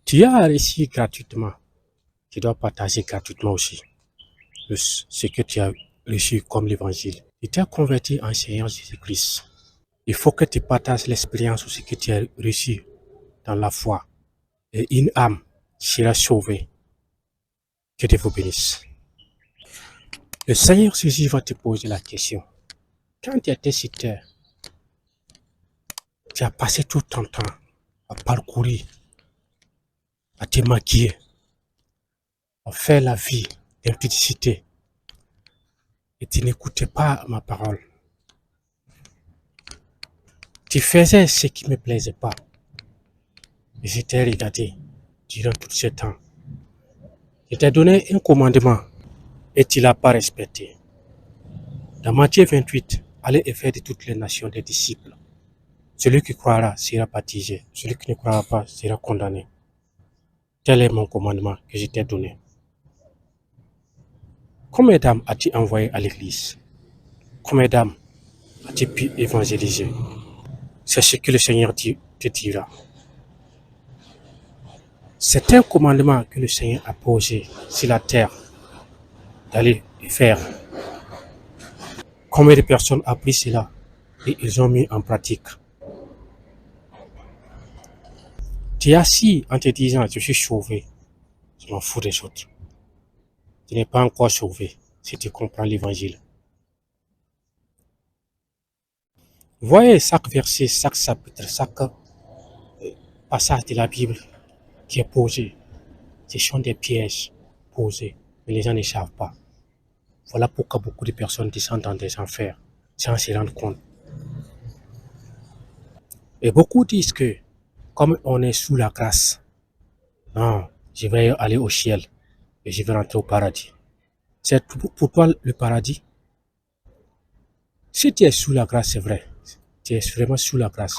Tu as réussi gratuitement. Tu dois partager gratuitement aussi ce que tu as reçu comme l'évangile. Tu t'es converti en Seigneur Jésus-Christ. Il faut que tu partages l'expérience aussi que tu as reçu dans la foi. Et une âme sera sauvée. Que Dieu vous bénisse. Le Seigneur Jésus va te poser la question. Quand tu étais sur terre, tu as passé tout ton temps à parcourir, à te maquiller, à faire la vie d'impudicité. Et tu n'écoutais pas ma parole. Tu faisais ce qui ne me plaisait pas. Et je t'ai regardé durant tout ce temps. Je t'ai donné un commandement et tu ne l'as pas respecté. Dans Matthieu 28, allez et faire de toutes les nations des disciples. Celui qui croira sera baptisé. Celui qui ne croira pas sera condamné. Tel est mon commandement que je t'ai donné. Combien d'âmes as-tu envoyé à l'église? Combien d'âmes as-tu pu évangéliser? C'est ce que le Seigneur te dira. C'est un commandement que le Seigneur a posé sur la terre d'aller faire. Combien de personnes ont pris cela et ils ont mis en pratique? Tu es assis en te disant je suis sauvé. Je m'en fous des autres. Tu n'es pas encore sauvé si tu comprends l'évangile. Voyez chaque verset, chaque chapitre, chaque passage de la Bible qui est posé. Ce sont des pièges posés, mais les gens ne savent pas. Voilà pourquoi beaucoup de personnes descendent dans des enfers sans se rendre compte. Et beaucoup disent que, comme on est sous la grâce, non, je vais aller au ciel et je vais rentrer au paradis. C'est pour toi le paradis? Si tu es sous la grâce, c'est vrai. Tu es vraiment sous la grâce.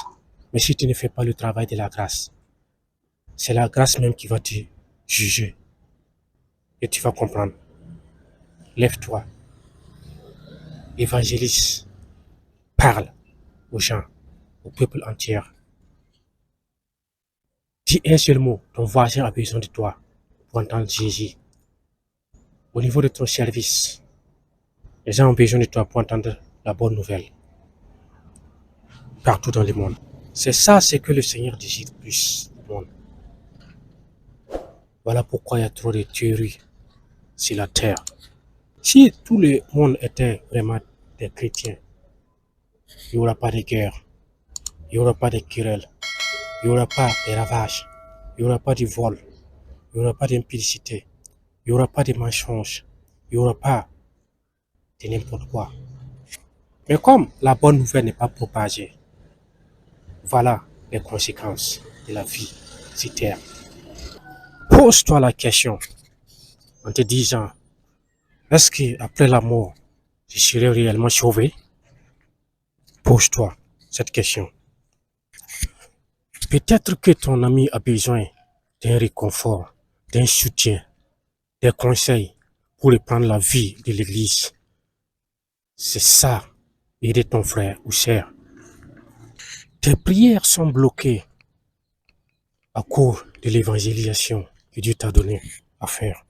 Mais si tu ne fais pas le travail de la grâce, c'est la grâce même qui va te juger. Et tu vas comprendre. Lève-toi. Évangélise. Parle aux gens, au peuple entier. Dis un seul mot. Ton voisin a besoin de toi pour entendre Jésus. Au niveau de ton service, les gens ont besoin de toi pour entendre la bonne nouvelle. Partout dans le monde. C'est ça ce que le Seigneur désire plus du monde. Voilà pourquoi il y a trop de tueries sur la terre. Si tout le monde était vraiment des chrétiens, il n'y aura pas de guerre, il n'y aura pas de querelles, il n'y aura pas de ravages, il n'y aura pas de vol, il n'y aura pas d'impudicité, il n'y aura pas de mensonges, il n'y aura pas de n'importe quoi. Mais comme la bonne nouvelle n'est pas propagée, voilà les conséquences de la vie sur terre. Pose-toi la question en te disant, est-ce qu'après la mort, je serai réellement sauvé? Pose-toi cette question. Peut-être que ton ami a besoin d'un réconfort, d'un soutien, des conseils pour reprendre la vie de l'église. C'est ça, aider ton frère ou sœur. Tes prières sont bloquées à cause de l'évangélisation que Dieu t'a donné à faire.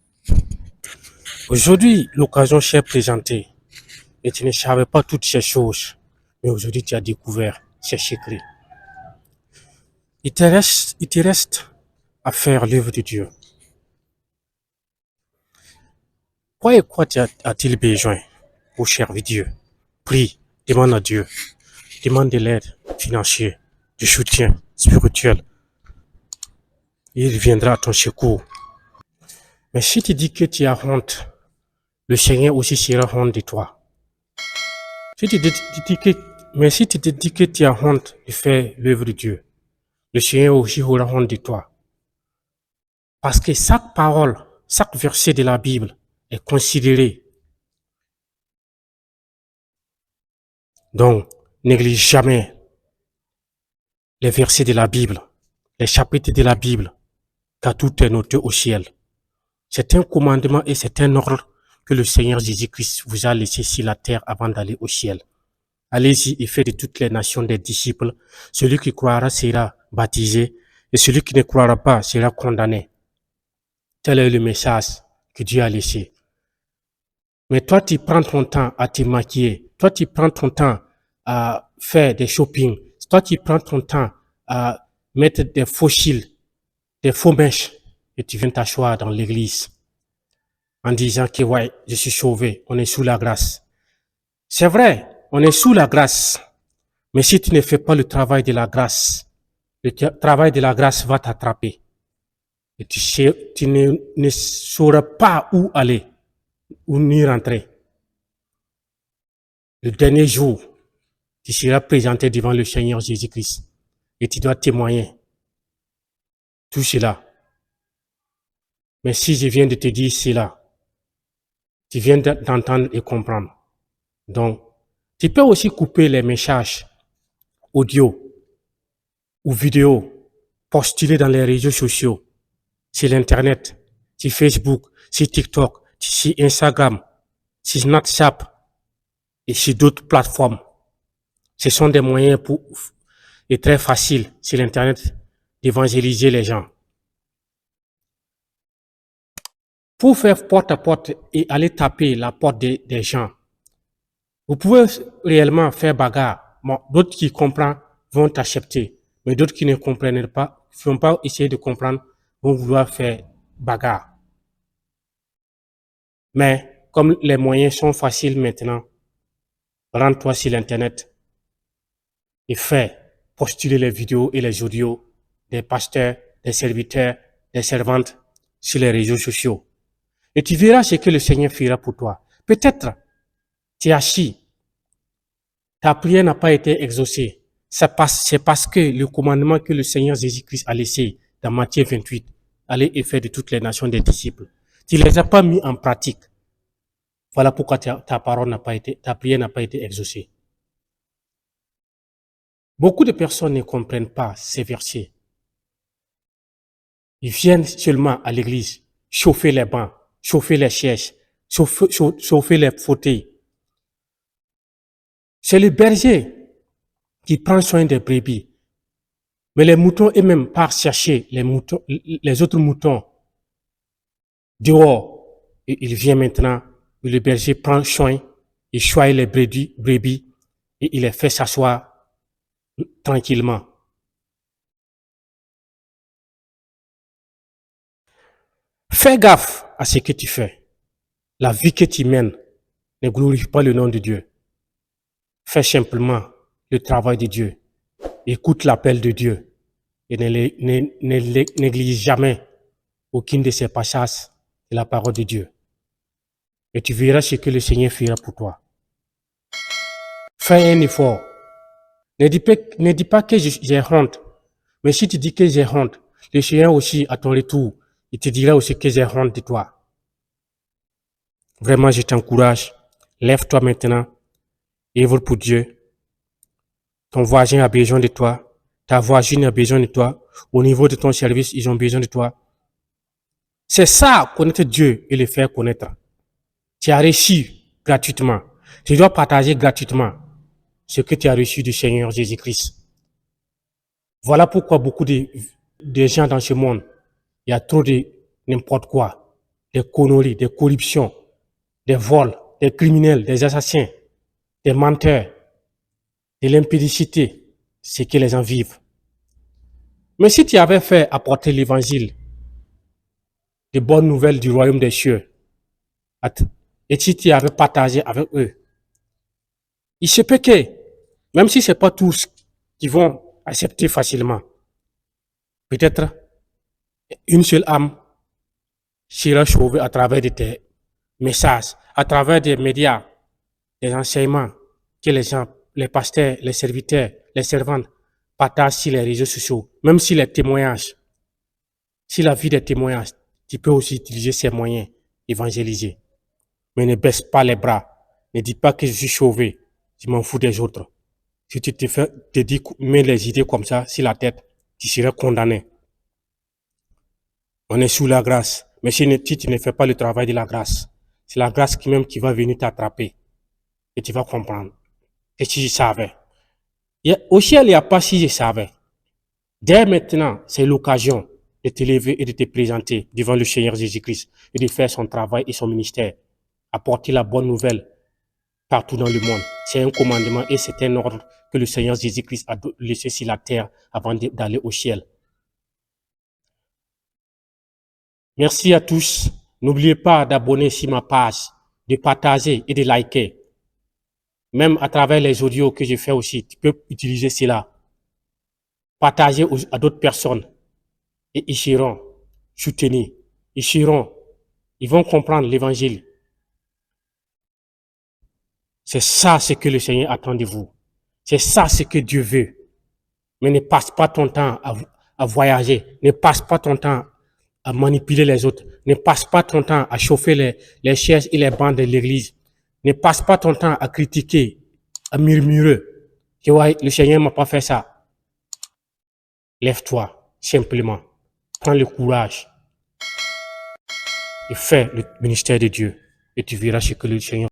Aujourd'hui, l'occasion s'est présentée et tu ne savais pas toutes ces choses, mais aujourd'hui tu as découvert ces secrets. Il te reste à faire l'œuvre de Dieu. Quoi et quoi a-t-il besoin pour servir Dieu? Prie, demande à Dieu, demande de l'aide financière, du soutien spirituel. Il viendra à ton secours. Mais si tu dis que tu as honte, le Seigneur aussi sera honte de toi. Mais si tu te dis que tu as honte de faire l'œuvre de Dieu, le Seigneur aussi aura honte de toi. Parce que chaque parole, chaque verset de la Bible est considéré. Donc, néglige jamais les versets de la Bible, les chapitres de la Bible, car tout est noté au ciel. C'est un commandement et c'est un ordre que le Seigneur Jésus-Christ vous a laissé sur la terre avant d'aller au ciel. Allez-y et faites de toutes les nations des disciples. Celui qui croira sera baptisé et celui qui ne croira pas sera condamné. Tel est le message que Dieu a laissé. Mais toi, tu prends ton temps à te maquiller. Toi, tu prends ton temps à faire des shopping. Toi, tu prends ton temps à mettre des faux cils, des faux mèches, et tu viens t'asseoir dans l'église en disant que ouais, je suis sauvé, on est sous la grâce. C'est vrai, on est sous la grâce. Mais si tu ne fais pas le travail de la grâce, le travail de la grâce va t'attraper. Et tu ne sauras pas où aller, où ni rentrer. Le dernier jour, tu seras présenté devant le Seigneur Jésus-Christ et tu dois témoigner tout cela. Mais si je viens de te dire cela, tu viens d'entendre et comprendre. Donc, tu peux aussi couper les messages audio ou vidéo postulés dans les réseaux sociaux, sur l'Internet, sur Facebook, sur TikTok, sur Instagram, sur Snapchat et sur d'autres plateformes. Ce sont des moyens et très faciles sur l'Internet d'évangéliser les gens. Pour faire porte à porte et aller taper la porte des gens, vous pouvez réellement faire bagarre. Bon, d'autres qui comprennent vont t'accepter, mais d'autres qui ne comprennent pas, ne vont pas essayer de comprendre, vont vouloir faire bagarre. Mais comme les moyens sont faciles maintenant, rends-toi sur l'Internet et fais postuler les vidéos et les audios des pasteurs, des serviteurs, des servantes sur les réseaux sociaux. Et tu verras ce que le Seigneur fera pour toi. Peut-être tu es assis, ta prière n'a pas été exaucée. C'est parce que le commandement que le Seigneur Jésus-Christ a laissé dans Matthieu 28, aller et faire de toutes les nations des disciples. Tu ne les as pas mis en pratique. Voilà pourquoi ta prière n'a pas été exaucée. Beaucoup de personnes ne comprennent pas ces versets. Ils viennent seulement à l'église, chauffer les bancs, chauffer les chaises, chauffer les fauteuils. C'est le berger qui prend soin des brebis. Mais les moutons eux-mêmes partent chercher les autres moutons dehors. Et il vient maintenant, le berger prend soin, il choisit les brebis et il les fait s'asseoir tranquillement. Fais gaffe à ce que tu fais. La vie que tu mènes ne glorifie pas le nom de Dieu. Fais simplement le travail de Dieu. Écoute l'appel de Dieu et ne néglige jamais aucune de ces passages de la parole de Dieu. Et tu verras ce que le Seigneur fera pour toi. Fais un effort. Ne dis pas que j'ai honte. Mais si tu dis que j'ai honte, le Seigneur aussi, à ton retour, il te dira aussi que j'ai honte de toi. Vraiment, je t'encourage. Lève-toi maintenant. Œuvre pour Dieu. Ton voisin a besoin de toi. Ta voisine a besoin de toi. Au niveau de ton service, ils ont besoin de toi. C'est ça, connaître Dieu et le faire connaître. Tu as reçu gratuitement. Tu dois partager gratuitement ce que tu as reçu du Seigneur Jésus-Christ. Voilà pourquoi beaucoup de gens dans ce monde, il y a trop de n'importe quoi, des conneries, des corruptions, des vols, des criminels, des assassins, des menteurs, de l'impudicité, c'est que les gens vivent. Mais si tu avais fait apporter l'évangile, des bonnes nouvelles du royaume des cieux, et si tu avais partagé avec eux, il se peut que, même si ce n'est pas tous qui vont accepter facilement, peut-être une seule âme sera sauvée à travers de tes messages, à travers des médias, des enseignements que les gens, les pasteurs, les serviteurs, les servantes partagent sur les réseaux sociaux, même si les témoignages, si la vie des témoignages, tu peux aussi utiliser ces moyens, évangéliser. Mais ne baisse pas les bras. Ne dis pas que je suis sauvé. Je m'en fous des autres. Si tu te dis, mets les idées comme ça sur la tête, tu seras condamné. On est sous la grâce. Mais si tu ne fais pas le travail de la grâce, c'est la grâce même qui va venir t'attraper. Et tu vas comprendre. Et si je savais. Au ciel, il n'y a pas si je savais. Dès maintenant, c'est l'occasion de te lever et de te présenter devant le Seigneur Jésus-Christ et de faire son travail et son ministère. Apporter la bonne nouvelle partout dans le monde. C'est un commandement et c'est un ordre que le Seigneur Jésus-Christ a laissé sur la terre avant d'aller au ciel. Merci à tous. N'oubliez pas d'abonner sur ma page, de partager et de liker. Même à travers les audios que je fais aussi, tu peux utiliser cela. Partager à d'autres personnes. Et ils seront soutenus. Ils vont comprendre l'évangile. C'est ça ce que le Seigneur attend de vous. C'est ça ce que Dieu veut. Mais ne passe pas ton temps à voyager. Ne passe pas ton temps à manipuler les autres. Ne passe pas ton temps à chauffer les chaises et les bancs de l'église. Ne passe pas ton temps à critiquer, à murmurer. Tu vois, le Seigneur m'a pas fait ça. Lève-toi, simplement. Prends le courage et fais le ministère de Dieu. Et tu verras ce que le Seigneur